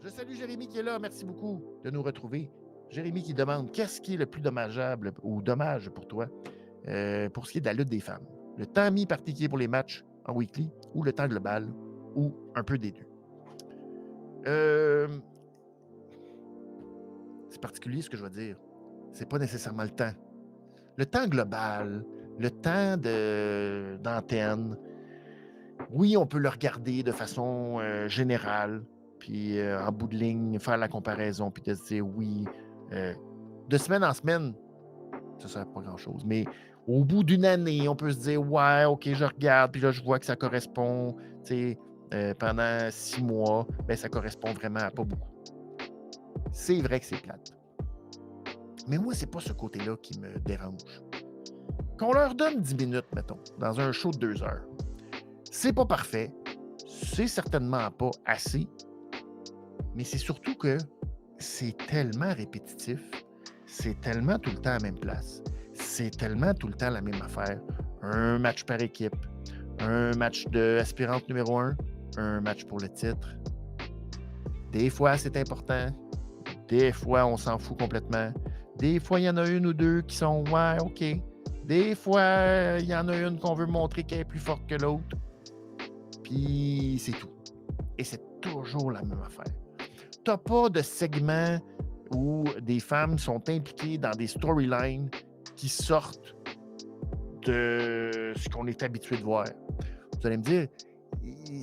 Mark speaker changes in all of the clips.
Speaker 1: Je salue Jérémy qui est là. Merci beaucoup de nous retrouver. Jérémy qui demande qu'est-ce qui est le plus dommageable ou dommage pour toi pour ce qui est de la lutte des femmes? Le temps mis particulier pour les matchs en weekly ou le temps global ou un peu des deux? Euh, c'est particulier ce que je vais dire. C'est pas nécessairement le temps. Le temps global, le temps d'antenne, oui, on peut le regarder de façon générale, puis en bout de ligne, faire la comparaison, puis de se dire oui. euh, de semaine en semaine, ça ne sert pas grand-chose. Mais au bout d'une année, on peut se dire ouais, OK, je regarde, puis là, je vois que ça correspond. Pendant 6 mois, ben, ça correspond vraiment à pas beaucoup. C'est vrai que c'est plate. Mais moi, c'est pas ce côté-là qui me dérange. Qu'on leur donne 10 minutes, mettons, dans un show de 2 heures. C'est pas parfait. C'est certainement pas assez. Mais c'est surtout que c'est tellement répétitif. C'est tellement tout le temps à la même place. C'est tellement tout le temps la même affaire. Un match par équipe. Un match de aspirante numéro 1. Un match pour le titre. Des fois, c'est important. Des fois, on s'en fout complètement. Des fois, il y en a une ou deux qui sont « ouais, OK ». Des fois, il y en a une qu'on veut montrer qu'elle est plus forte que l'autre. Puis c'est tout. Et c'est toujours la même affaire. T'as pas de segment où des femmes sont impliquées dans des storylines qui sortent de ce qu'on est habitué de voir. Vous allez me dire,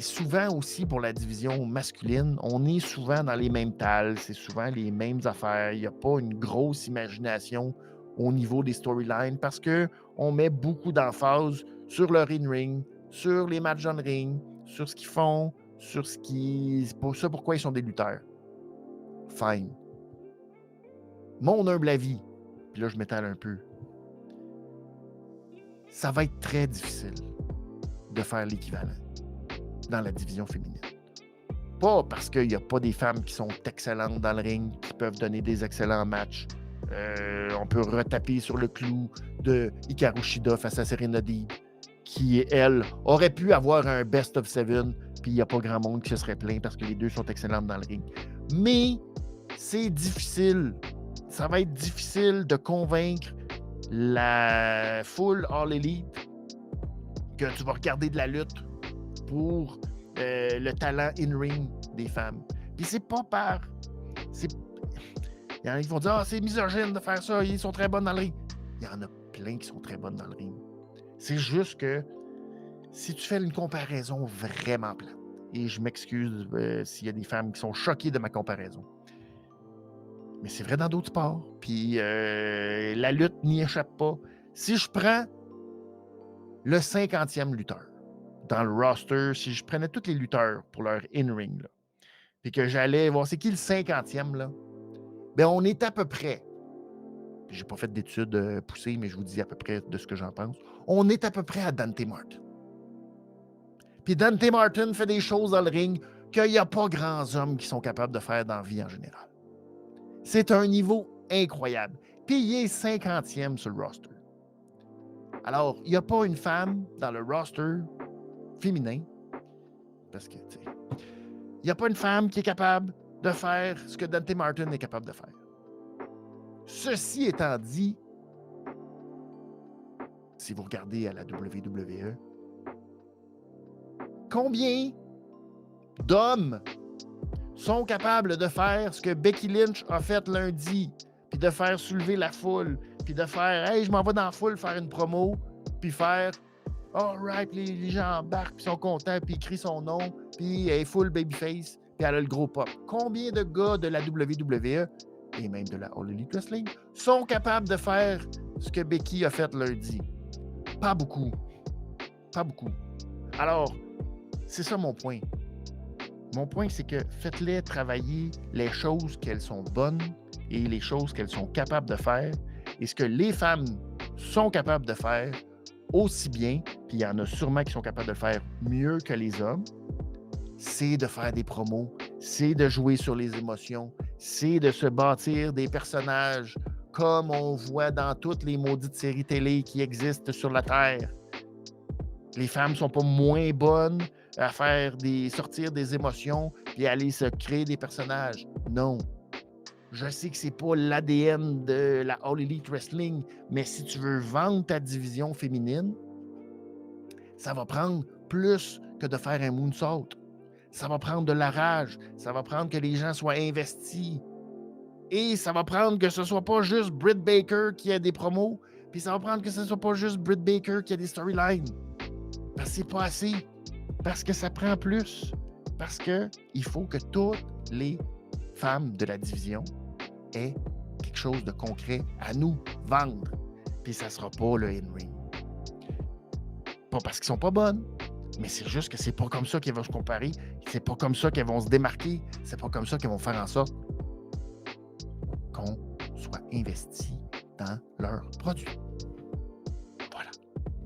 Speaker 1: souvent aussi pour la division masculine, on est souvent dans les mêmes tales, c'est souvent les mêmes affaires. Il n'y a pas une grosse imagination au niveau des storylines parce qu'on met beaucoup d'emphase sur le ring, sur les matchs on ring, sur ce qu'ils font, sur ce qui. Pour ça, pourquoi ils sont des lutteurs. Fine. Mon humble avis, puis là, je m'étale un peu. Ça va être très difficile de faire l'équivalent dans la division féminine. Pas parce qu'il n'y a pas des femmes qui sont excellentes dans le ring, qui peuvent donner des excellents matchs. On peut retaper sur le clou de Hikaru Shida face à Serena Deeb, qui, elle, aurait pu avoir un best of 7, puis il n'y a pas grand monde qui se serait plaint parce que les deux sont excellentes dans le ring. Mais c'est difficile. Ça va être difficile de convaincre la foule All Elite que tu vas regarder de la lutte pour le talent in-ring des femmes. Puis c'est pas par... Il y en a qui vont dire « Ah, c'est misogyne de faire ça, ils sont très bonnes dans le ring. » Il y en a plein qui sont très bonnes dans le ring. C'est juste que si tu fais une comparaison vraiment plate, et je m'excuse s'il y a des femmes qui sont choquées de ma comparaison, mais c'est vrai dans d'autres sports. Puis la lutte n'y échappe pas. Si je prends le 50e lutteur dans le roster, si je prenais tous les lutteurs pour leur in-ring, là, puis que j'allais voir c'est qui le 50e, là, ben on est à peu près, puis j'ai pas fait d'études poussées, mais je vous dis à peu près de ce que j'en pense, on est à peu près à Dante Martin. Puis Dante Martin fait des choses dans le ring qu'il n'y a pas grands hommes qui sont capables de faire dans la vie en général. C'est un niveau incroyable. Puis il est 50e sur le roster. Alors, il n'y a pas une femme dans le roster féminin, parce que, tu sais, il n'y a pas une femme qui est capable de faire ce que Dante Martin est capable de faire. Ceci étant dit, si vous regardez à la WWE, combien d'hommes sont capables de faire ce que Becky Lynch a fait lundi, puis de faire soulever la foule, puis de faire « Hey, je m'en vais dans la foule faire une promo », puis faire « All right », les gens embarquent, puis sont contents, puis ils crient son nom, puis elle est full babyface, puis elle a le gros pop. Combien de gars de la WWE, et même de la All Elite Wrestling, sont capables de faire ce que Becky a fait lundi? Pas beaucoup. Pas beaucoup. Alors, c'est ça mon point. Mon point, c'est que faites-les travailler les choses qu'elles sont bonnes et les choses qu'elles sont capables de faire. Et ce que les femmes sont capables de faire aussi bien, puis il y en a sûrement qui sont capables de le faire mieux que les hommes, c'est de faire des promos, c'est de jouer sur les émotions, c'est de se bâtir des personnages comme on voit dans toutes les maudites séries télé qui existent sur la Terre. Les femmes ne sont pas moins bonnes à faire sortir des émotions puis aller se créer des personnages. Non. Je sais que c'est pas l'ADN de la All Elite Wrestling, mais si tu veux vendre ta division féminine, ça va prendre plus que de faire un moonsault. Ça va prendre de la rage. Ça va prendre que les gens soient investis. Et ça va prendre que ce soit pas juste Britt Baker qui a des promos, puis ça va prendre que ce soit pas juste Britt Baker qui a des storylines. Parce que c'est pas assez. Parce que ça prend plus. Parce que il faut que toutes les femmes de la division aient quelque chose de concret à nous vendre. Puis ça sera pas le in-ring. Pas parce qu'ils sont pas bonnes, mais c'est juste que c'est pas comme ça qu'elles vont se comparer. C'est pas comme ça qu'elles vont se démarquer. C'est pas comme ça qu'elles vont faire en sorte qu'on soit investi dans leurs produits.